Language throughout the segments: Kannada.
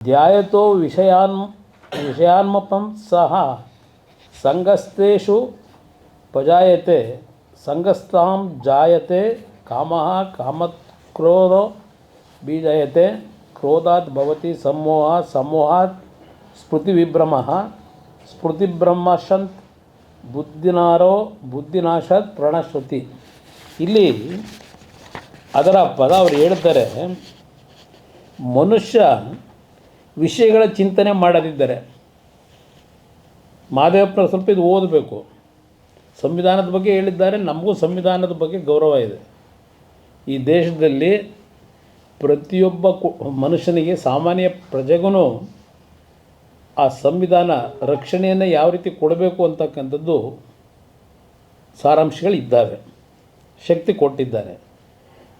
ಧ್ಯಾಯತೋ ವಿಷಯಾನ್ಮಪಂ ಸಹ ಸಂಗಸ್ತೇಷು ಪಜಾಯತೆ ಸಂಗಸ್ತಾಂ ಜಾಯತೆ ಕಾಮಃ ಕಾಮಕ್ರೋಧೋ ಬೀಜಯತೆ ಕ್ರೋಧಾತ್ ಭವತಿ ಸಮೋಹ ಸಮೋಹಾತ್ ಸ್ಮೃತಿವಿಭ್ರಮಃ ಸ್ಮೃತಿಭ್ರಮಶಂತ್ ಬುದ್ಧಿನಾಶಾತ್ ಪ್ರಣಶ್ರುತಿ. ಇಲ್ಲಿ ಅದರ ಪದ ಅವರು ಹೇಳ್ತಾರೆ, ಮನುಷ್ಯ ವಿಷಯಗಳ ಚಿಂತನೆ ಮಾಡದಿದ್ದರೆ. ಮಹದೇವಪ್ಪನ ಸ್ವಲ್ಪ ಇದು ಓದಬೇಕು. ಸಂವಿಧಾನದ ಬಗ್ಗೆ ಹೇಳಿದ್ದಾರೆ. ನಮಗೂ ಸಂವಿಧಾನದ ಬಗ್ಗೆ ಗೌರವ ಇದೆ. ಈ ದೇಶದಲ್ಲಿ ಪ್ರತಿಯೊಬ್ಬ ಮನುಷ್ಯನಿಗೆ, ಸಾಮಾನ್ಯ ಪ್ರಜೆಗೂ ಆ ಸಂವಿಧಾನ ರಕ್ಷಣೆಯನ್ನು ಯಾವ ರೀತಿ ಕೊಡಬೇಕು ಅಂತಕ್ಕಂಥದ್ದು ಸಾರಾಂಶಗಳಿದ್ದಾವೆ, ಶಕ್ತಿ ಕೊಟ್ಟಿದ್ದಾರೆ.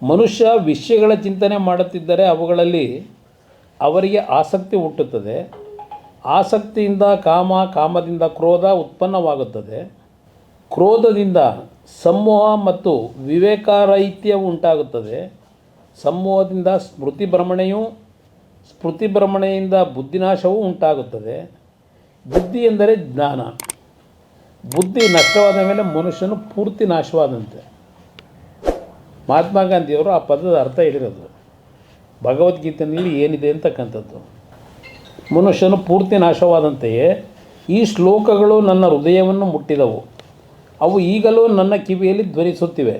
ಮನುಷ್ಯ ವಿಷಯಗಳ ಚಿಂತನೆ ಮಾಡುತ್ತಿದ್ದರೆ ಅವುಗಳಲ್ಲಿ ಅವರಿಗೆ ಆಸಕ್ತಿ ಹುಟ್ಟುತ್ತದೆ. ಆಸಕ್ತಿಯಿಂದ ಕಾಮದಿಂದ ಕ್ರೋಧ ಉತ್ಪನ್ನವಾಗುತ್ತದೆ. ಕ್ರೋಧದಿಂದ ಸಮೋಹ ಮತ್ತು ವಿವೇಕರಾಹಿತ್ಯ ಉಂಟಾಗುತ್ತದೆ. ಸಮೋಹದಿಂದ ಸ್ಮೃತಿಭ್ರಮಣೆಯಿಂದ ಬುದ್ಧಿನಾಶವೂ ಉಂಟಾಗುತ್ತದೆ. ಬುದ್ಧಿ ಎಂದರೆ ಜ್ಞಾನ. ಬುದ್ಧಿ ನಷ್ಟವಾದ ಮೇಲೆ ಮನುಷ್ಯನು ಪೂರ್ತಿ ನಾಶವಾದಂತೆ. ಮಹಾತ್ಮ ಗಾಂಧಿಯವರು ಆ ಪದದ ಅರ್ಥ ಹೇಳಿರೋದು ಭಗವದ್ಗೀತೆಯಲ್ಲಿ ಏನಿದೆ ಅಂತಕ್ಕಂಥದ್ದು. ಮನುಷ್ಯನು ಪೂರ್ತಿ ನಾಶವಾದಂತೆಯೇ ಈ ಶ್ಲೋಕಗಳು ನನ್ನ ಹೃದಯವನ್ನು ಮುಟ್ಟಿದವು. ಅವು ಈಗಲೂ ನನ್ನ ಕಿವಿಯಲ್ಲಿ ಧ್ವನಿಸುತ್ತಿವೆ.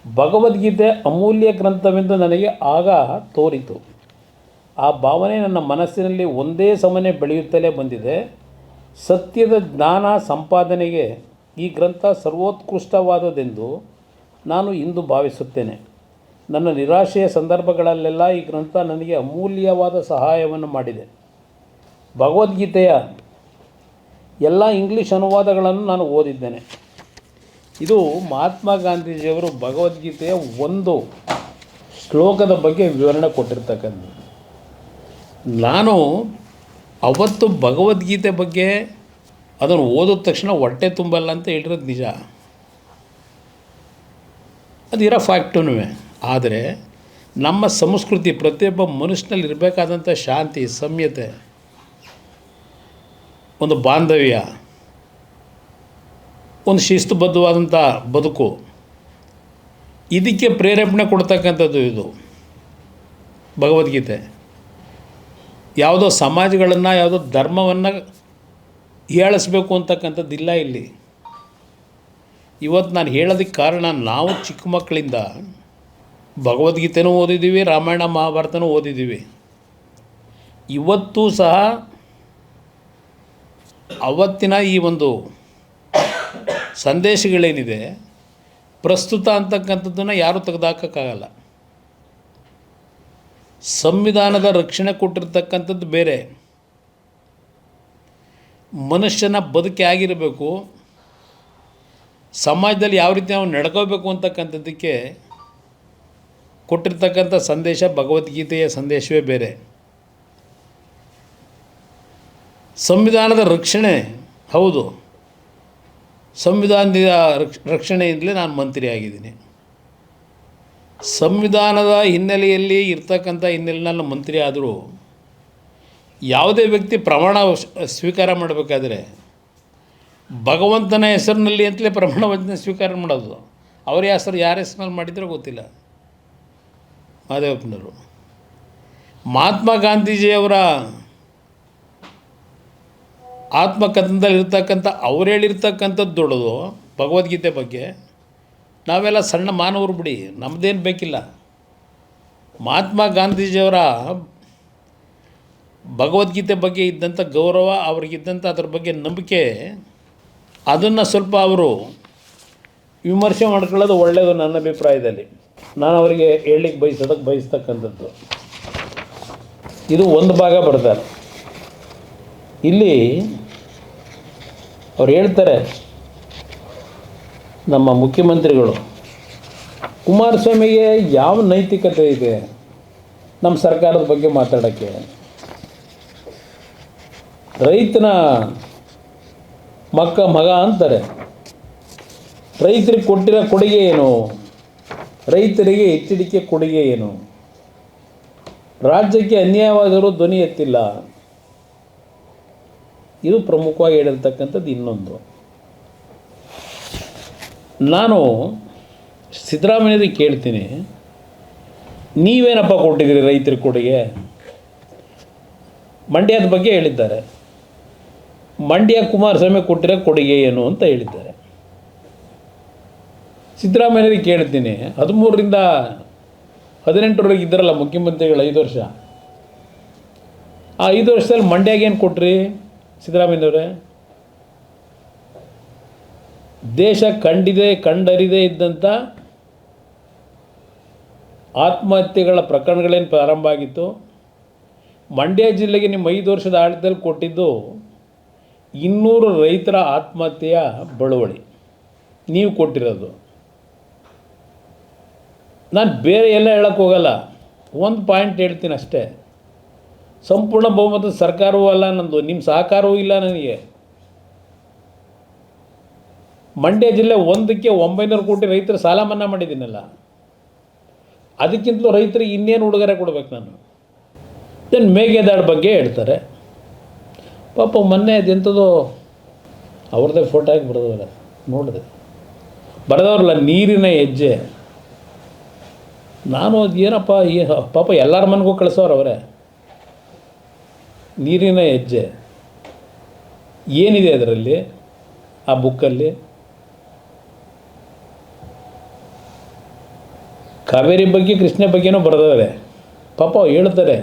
ಭಗವದ್ಗೀತೆ ಅಮೂಲ್ಯ ಗ್ರಂಥವೆಂದು ನನಗೆ ಆಗ ತೋರಿತು. ಆ ಭಾವನೆ ನನ್ನ ಮನಸ್ಸಿನಲ್ಲಿ ಒಂದೇ ಸಮನೆ ಬೆಳೆಯುತ್ತಲೇ ಬಂದಿದೆ. ಸತ್ಯದ ಜ್ಞಾನ ಸಂಪಾದನೆಗೆ ಈ ಗ್ರಂಥ ಸರ್ವೋತ್ಕೃಷ್ಟವಾದದೆಂದು ನಾನು ಇಂದು ಭಾವಿಸುತ್ತೇನೆ. ನನ್ನ ನಿರಾಶೆಯ ಸಂದರ್ಭಗಳಲ್ಲೆಲ್ಲ ಈ ಗ್ರಂಥ ನನಗೆ ಅಮೂಲ್ಯವಾದ ಸಹಾಯವನ್ನು ಮಾಡಿದೆ. ಭಗವದ್ಗೀತೆಯ ಎಲ್ಲ ಇಂಗ್ಲೀಷ್ ಅನುವಾದಗಳನ್ನು ನಾನು ಓದಿದ್ದೇನೆ. ಇದು ಮಹಾತ್ಮ ಗಾಂಧೀಜಿಯವರು ಭಗವದ್ಗೀತೆಯ ಒಂದು ಶ್ಲೋಕದ ಬಗ್ಗೆ ವಿವರಣೆ ಕೊಟ್ಟಿರ್ತಕ್ಕಂಥದ್ದು. ನಾನು ಅವತ್ತು ಭಗವದ್ಗೀತೆ ಬಗ್ಗೆ ಅದನ್ನು ಓದಿದ ತಕ್ಷಣ ಹೊಟ್ಟೆ ತುಂಬಲ್ಲ ಅಂತ ಹೇಳಿರೋದು ನಿಜ, ಅದಿರೋ ಫ್ಯಾಕ್ಟೂ. ಆದರೆ ನಮ್ಮ ಸಂಸ್ಕೃತಿ, ಪ್ರತಿಯೊಬ್ಬ ಮನುಷ್ಯನಲ್ಲಿ ಇರಬೇಕಾದಂಥ ಶಾಂತಿ, ಸಂಯತೆ, ಒಂದು ಬಾಂಧವ್ಯ, ಒಂದು ಶಿಸ್ತುಬದ್ಧವಾದಂಥ ಬದುಕು, ಇದಕ್ಕೆ ಪ್ರೇರೇಪಣೆ ಕೊಡ್ತಕ್ಕಂಥದ್ದು ಇದು ಭಗವದ್ಗೀತೆ. ಯಾವುದೋ ಸಮಾಜಗಳನ್ನು, ಯಾವುದೋ ಧರ್ಮವನ್ನು ಹೀಯಾಳಿಸ್ಬೇಕು ಅಂತಕ್ಕಂಥದ್ದಿಲ್ಲ ಇಲ್ಲಿ. ಇವತ್ತು ನಾನು ಹೇಳೋದಕ್ಕೆ ಕಾರಣ, ನಾವು ಚಿಕ್ಕ ಮಕ್ಕಳಿಂದ ಭಗವದ್ಗೀತೆನೂ ಓದಿದ್ದೀವಿ, ರಾಮಾಯಣ ಮಹಾಭಾರತನೂ ಓದಿದ್ದೀವಿ. ಇವತ್ತೂ ಸಹ ಅವತ್ತಿನ ಈ ಒಂದು ಸಂದೇಶಗಳೇನಿದೆ ಪ್ರಸ್ತುತ ಅಂತಕ್ಕಂಥದ್ದನ್ನು ಯಾರೂ ತೆಗೆದುಹಾಕೋಕ್ಕಾಗಲ್ಲ. ಸಂವಿಧಾನದ ರಕ್ಷಣೆ ಕೊಟ್ಟಿರ್ತಕ್ಕಂಥದ್ದು ಬೇರೆ, ಮನುಷ್ಯನ ಬದುಕೆ ಆಗಿರಬೇಕು, ಸಮಾಜದಲ್ಲಿ ಯಾವ ರೀತಿ ನಾವು ನಡ್ಕೋಬೇಕು ಅಂತಕ್ಕಂಥದ್ದಕ್ಕೆ ಕೊಟ್ಟಿರ್ತಕ್ಕಂಥ ಸಂದೇಶ, ಭಗವದ್ಗೀತೆಯ ಸಂದೇಶವೇ ಬೇರೆ. ಸಂವಿಧಾನದ ರಕ್ಷಣೆ ಹೌದು, ಸಂವಿಧಾನದ ರಕ್ಷಣೆಯಿಂದಲೇ ನಾನು ಮಂತ್ರಿ ಆಗಿದ್ದೀನಿ. ಸಂವಿಧಾನದ ಹಿನ್ನೆಲೆಯಲ್ಲಿ ಇರ್ತಕ್ಕಂಥ ಹಿನ್ನೆಲೆಯಲ್ಲಿ ಮಂತ್ರಿ ಆದರೂ ಯಾವುದೇ ವ್ಯಕ್ತಿ ಪ್ರಮಾಣ ಸ್ವೀಕಾರ ಮಾಡಬೇಕಾದ್ರೆ ಭಗವಂತನ ಹೆಸರಿನಲ್ಲಿ ಅಂತಲೇ ಪ್ರಮಾಣ ವಚನ ಸ್ವೀಕಾರ ಮಾಡೋದು. ಅವರ ಹೆಸರು ಯಾರ ಹೆಸರಿನಲ್ಲಿ ಮಾಡಿದರೂ ಗೊತ್ತಿಲ್ಲ. ಮಹದೇವಪ್ಪನವರು, ಮಹಾತ್ಮ ಗಾಂಧೀಜಿಯವರ ಆತ್ಮಕಥನದಲ್ಲಿ ಇರ್ತಕ್ಕಂಥ ಅವ್ರು ಹೇಳಿರ್ತಕ್ಕಂಥದ್ದು ದೊಡ್ಡದು ಭಗವದ್ಗೀತೆ ಬಗ್ಗೆ. ನಾವೆಲ್ಲ ಸಣ್ಣ ಮಾನವರು ಬಿಡಿ, ನಮ್ಮದೇನು ಬೇಕಿಲ್ಲ. ಮಹಾತ್ಮ ಗಾಂಧೀಜಿಯವರ ಭಗವದ್ಗೀತೆ ಬಗ್ಗೆ ಇದ್ದಂಥ ಗೌರವ, ಅವ್ರಿಗಿದ್ದಂಥ ಅದ್ರ ಬಗ್ಗೆ ನಂಬಿಕೆ, ಅದನ್ನು ಸ್ವಲ್ಪ ಅವರು ವಿಮರ್ಶೆ ಮಾಡ್ಕೊಳ್ಳೋದು ಒಳ್ಳೆಯದು ನನ್ನ ಅಭಿಪ್ರಾಯದಲ್ಲಿ. ನಾನು ಅವರಿಗೆ ಹೇಳಲಿಕ್ಕೆ ಬಯಸ್ತಕ್ಕಂಥದ್ದು ಇದು ಒಂದು ಭಾಗ ಬರ್ತಾರೆ. ಇಲ್ಲಿ ಅವ್ರು ಹೇಳ್ತಾರೆ, ನಮ್ಮ ಮುಖ್ಯಮಂತ್ರಿಗಳು ಕುಮಾರಸ್ವಾಮಿಗೆ ಯಾವ ನೈತಿಕತೆ ಇದೆ ನಮ್ಮ ಸರ್ಕಾರದ ಬಗ್ಗೆ ಮಾತಾಡೋಕ್ಕೆ? ರೈತನ ಮಗ ಅಂತಾರೆ. ರೈತರಿಗೆ ಕೊಟ್ಟಿರೋ ಕೊಡುಗೆ ಏನು? ರೈತರಿಗೆ ಎಚ್ಚರಿಕೆ ಕೊಡುಗೆ ಏನು? ರಾಜ್ಯಕ್ಕೆ ಅನ್ಯಾಯವಾದರೂ ಧ್ವನಿ ಎತ್ತಿಲ್ಲ. ಇದು ಪ್ರಮುಖವಾಗಿ ಹೇಳಿರ್ತಕ್ಕಂಥದ್ದು. ಇನ್ನೊಂದು, ನಾನು ಸಿದ್ದರಾಮಯ್ಯರಿಗೆ ಕೇಳ್ತೀನಿ, ನೀವೇನಪ್ಪ ಕೊಟ್ಟಿದ್ದೀರಿ ರೈತರ ಕೊಡುಗೆ? ಮಂಡ್ಯದ ಬಗ್ಗೆ ಹೇಳಿದ್ದಾರೆ. ಮಂಡ್ಯ ಕುಮಾರಸ್ವಾಮಿ ಕೊಟ್ಟಿರೋ ಕೊಡುಗೆ ಏನು ಅಂತ ಹೇಳಿದ್ದಾರೆ. ಸಿದ್ದರಾಮಯ್ಯರಿಗೆ ಕೇಳ್ತೀನಿ, 13ರಿಂದ 18ರವರೆಗೆ ಇದ್ದಾರಲ್ಲ ಮುಖ್ಯಮಂತ್ರಿಗಳು 5 ವರ್ಷ, ಆ 5 ವರ್ಷದಲ್ಲಿ ಮಂಡ್ಯಗೆ ಏನು ಕೊಟ್ರಿ ಸಿದ್ದರಾಮಯ್ಯನವರೇ? ದೇಶ ಕಂಡರಿದೇ ಇದ್ದಂಥ ಆತ್ಮಹತ್ಯೆಗಳ ಪ್ರಕರಣಗಳೇನು ಪ್ರಾರಂಭ ಆಗಿತ್ತು, ಮಂಡ್ಯ ಜಿಲ್ಲೆಗೆ ನಿಮ್ಮ 5 ವರ್ಷದ ಆಡಳಿತದಲ್ಲಿ ಕೊಟ್ಟಿದ್ದು 200 ರೈತರ ಆತ್ಮಹತ್ಯೆಯ ಬಳುವಳಿ ನೀವು ಕೊಟ್ಟಿರೋದು. ನಾನು ಬೇರೆ ಎಲ್ಲ ಹೇಳಕ್ಕೆ ಹೋಗಲ್ಲ, ಒಂದು ಪಾಯಿಂಟ್ ಹೇಳ್ತೀನಿ ಅಷ್ಟೇ. ಸಂಪೂರ್ಣ ಬಹುಮತದ ಸರ್ಕಾರವೂ ಅಲ್ಲ ನಂದು, ನಿಮ್ಮ ಸಹಕಾರವೂ ಇಲ್ಲ ನನಗೆ. ಮಂಡ್ಯ ಜಿಲ್ಲೆ 900 ಕೋಟಿ ರೈತರ ಸಾಲ ಮನ್ನಾ ಮಾಡಿದ್ದೀನಲ್ಲ, ಅದಕ್ಕಿಂತಲೂ ರೈತರಿಗೆ ಇನ್ನೇನು ಉಡುಗೊರೆ ಕೊಡಬೇಕು ನಾನು? ದೆನ್ ಮೇಘದಾಡು ಬಗ್ಗೆ ಹೇಳ್ತಾರೆ. ಪಾಪ ಮೊನ್ನೆ ಅದೆಂಥದ್ದು ಅವ್ರದ್ದೇ ಫೋಟೋ ಹಾಕಿ ಬರೆದವಲ್ಲ, ನೋಡಿದೆ, ಬರೆದವ್ರಲ್ಲ ನೀರಿನ ಹೆಜ್ಜೆ. ನಾನು ಅದು ಏನಪ್ಪ ಪಾಪ ಎಲ್ಲರ ಮನೆಗೂ ಕಳಿಸೋರು ಅವರೇ. ನೀರಿನ ಹೆಜ್ಜೆ ಏನಿದೆ ಅದರಲ್ಲಿ, ಆ ಬುಕ್ಕಲ್ಲಿ? ಕಾವೇರಿ ಬಗ್ಗೆ ಕೃಷ್ಣ ಬಗ್ಗೆನೂ ಬರೆದವ್ರೆ. ಪಾಪ ಹೇಳ್ತಾರೆ,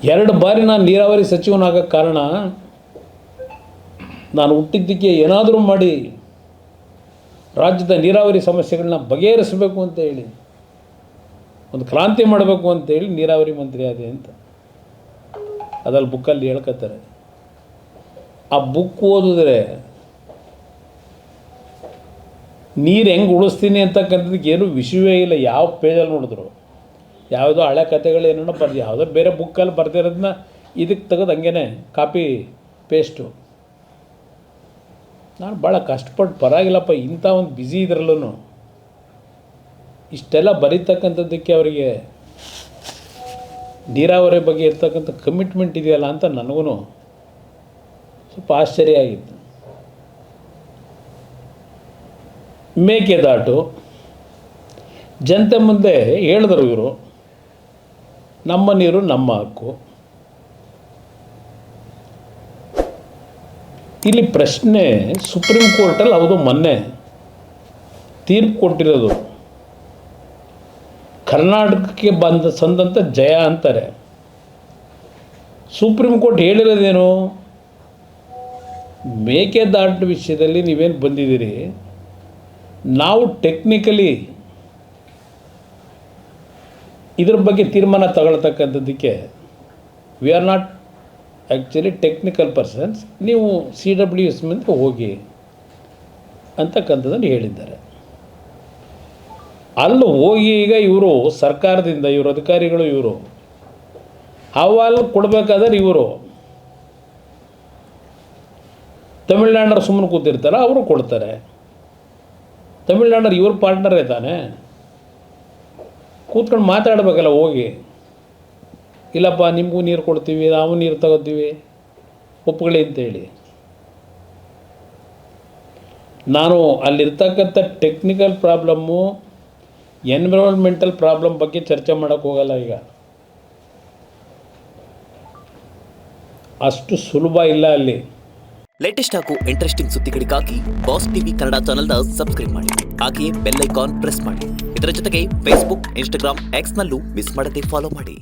2 ಬಾರಿ ನಾನು ನೀರಾವರಿ ಸಚಿವನಾಗಕ್ಕೆ ಕಾರಣ ನಾನು ಹುಟ್ಟಿದ್ದಕ್ಕೆ ಏನಾದರೂ ಮಾಡಿ ರಾಜ್ಯದ ನೀರಾವರಿ ಸಮಸ್ಯೆಗಳನ್ನ ಬಗೆಹರಿಸಬೇಕು ಅಂತ ಹೇಳಿ, ಒಂದು ಕ್ರಾಂತಿ ಮಾಡಬೇಕು ಅಂತೇಳಿ ನೀರಾವರಿ ಮಂತ್ರಿ ಆದೆ ಅಂತ ಅದ್ರಲ್ಲಿ ಬುಕ್ಕಲ್ಲಿ ಹೇಳ್ಕೊತಾರೆ. ಆ ಬುಕ್ ಓದಿದ್ರೆ ನೀರು ಹೆಂಗೆ ಉಳಿಸ್ತೀನಿ ಅಂತಕ್ಕಂಥದ್ದಕ್ಕೆ ಏನೂ ವಿಷಯವೇ ಇಲ್ಲ. ಯಾವ ಪೇಜಲ್ಲಿ ನೋಡಿದ್ರು ಯಾವುದೋ ಹಳೆ ಕಥೆಗಳು ಏನೋ ಬರ್ದು, ಯಾವುದೋ ಬೇರೆ ಬುಕ್ಕಲ್ಲಿ ಬರ್ದಿರೋದನ್ನ ಇದಕ್ಕೆ ತೆಗೆದು ಹಂಗೇ ಕಾಪಿ ಪೇಸ್ಟು. ನಾನು ಭಾಳ ಕಷ್ಟಪಟ್ಟು ಪರವಾಗಿಲ್ಲಪ್ಪ, ಇಂಥ ಒಂದು ಬ್ಯುಸಿ ಇದ್ರಲ್ಲೂ ಇಷ್ಟೆಲ್ಲ ಬರೀತಕ್ಕಂಥದ್ದಕ್ಕೆ ಅವರಿಗೆ ನೀರಾವರಿ ಬಗ್ಗೆ ಇರ್ತಕ್ಕಂಥ ಕಮಿಟ್ಮೆಂಟ್ ಇದೆಯಲ್ಲ ಅಂತ ನನಗೂ ಸ್ವಲ್ಪ ಆಶ್ಚರ್ಯ ಆಗಿತ್ತು. ಮೇಕೆದಾಟು ಜನತೆ ಮುಂದೆ ಹೇಳಿದ್ರು ಇವರು, ನಮ್ಮ ನೀರು ನಮ್ಮ ಹಕ್ಕು. ಇಲ್ಲಿ ಪ್ರಶ್ನೆ, ಸುಪ್ರೀಂ ಕೋರ್ಟಲ್ಲಿ ಹೌದು ಮೊನ್ನೆ ತೀರ್ಪು ಕೊಟ್ಟಿರೋದು, ಕರ್ನಾಟಕಕ್ಕೆ ಸಂದಂಥ ಜಯ ಅಂತಾರೆ. Supreme court ಹೇಳಿರೋದೇನು? ಮೇಕೆದಾಟು ವಿಷಯದಲ್ಲಿ ನೀವೇನು ಬಂದಿದ್ದೀರಿ, ನಾವು ಟೆಕ್ನಿಕಲಿ ಇದ್ರ ಬಗ್ಗೆ ತೀರ್ಮಾನ ತಗೊಳ್ತಕ್ಕಂಥದ್ದಕ್ಕೆ we are not actually technical persons, ನೀವು CWS ಮುಂದೆ ಹೋಗಿ ಅಂತಕ್ಕಂಥದ್ದನ್ನು ಹೇಳಿದ್ದಾರೆ. ಅಲ್ಲಿ ಹೋಗಿ ಈಗ ಇವರು ಸರ್ಕಾರದಿಂದ ಇವರು ಅಧಿಕಾರಿಗಳು ಇವರು ಅಹವಾಲು ಕೊಡಬೇಕಾದ್ರೆ ಇವರು ತಮಿಳ್ನಾಡರು ಸುಮ್ಮನೆ ಕೂತಿರ್ತಾರೆ, ಅವರು ಕೊಡ್ತಾರೆ. ತಮಿಳ್ನಾಡರು ಇವ್ರ ಪಾರ್ಟ್ನರೇ ತಾನೆ, ಕೂತ್ಕೊಂಡು ಮಾತಾಡಬೇಕಲ್ಲ ಹೋಗಿ. ಇಲ್ಲಪ್ಪ ನಿಮಗೂ ನೀರು ಕೊಡ್ತೀವಿ, ನಾವು ನೀರು ತಗೋತೀವಿ, ಒಪ್ಪುಗಳೇ ಅಂತೇಳಿ. ನಾನು ಅಲ್ಲಿರ್ತಕ್ಕಂಥ ಟೆಕ್ನಿಕಲ್ ಪ್ರಾಬ್ಲಮ್ಮು, ಎನ್ವಿರಾನ್ಮೆಂಟಲ್ ಪ್ರಾಬ್ಲಮ್ ಬಗ್ಗೆ ಚರ್ಚೆ ಮಾಡೋಕ್ಕೆ ಹೋಗಲ್ಲ. ಈಗ ಅಷ್ಟು ಸುಲಭ ಇಲ್ಲ ಅಲ್ಲಿ. ಲೇಟೆಸ್ಟ್ ಹಾಗೂ ಇಂಟ್ರೆಸ್ಟಿಂಗ್ ಸುದ್ದಿಗಳಿಗಾಗಿ ಬಾಸ್ ಟಿವಿ ಕನ್ನಡ ಚಾನೆಲ್ನ ಸಬ್ಸ್ಕ್ರೈಬ್ ಮಾಡಿ, ಹಾಗೆಯೇ ಬೆಲ್ ಐಕಾನ್ ಪ್ರೆಸ್ ಮಾಡಿ. ಇದರ ಜೊತೆಗೆ ಫೇಸ್ಬುಕ್, ಇನ್ಸ್ಟಾಗ್ರಾಮ್, ಎಕ್ಸ್ನಲ್ಲೂ ಮಿಸ್ ಮಾಡದೆ ಫಾಲೋ ಮಾಡಿ.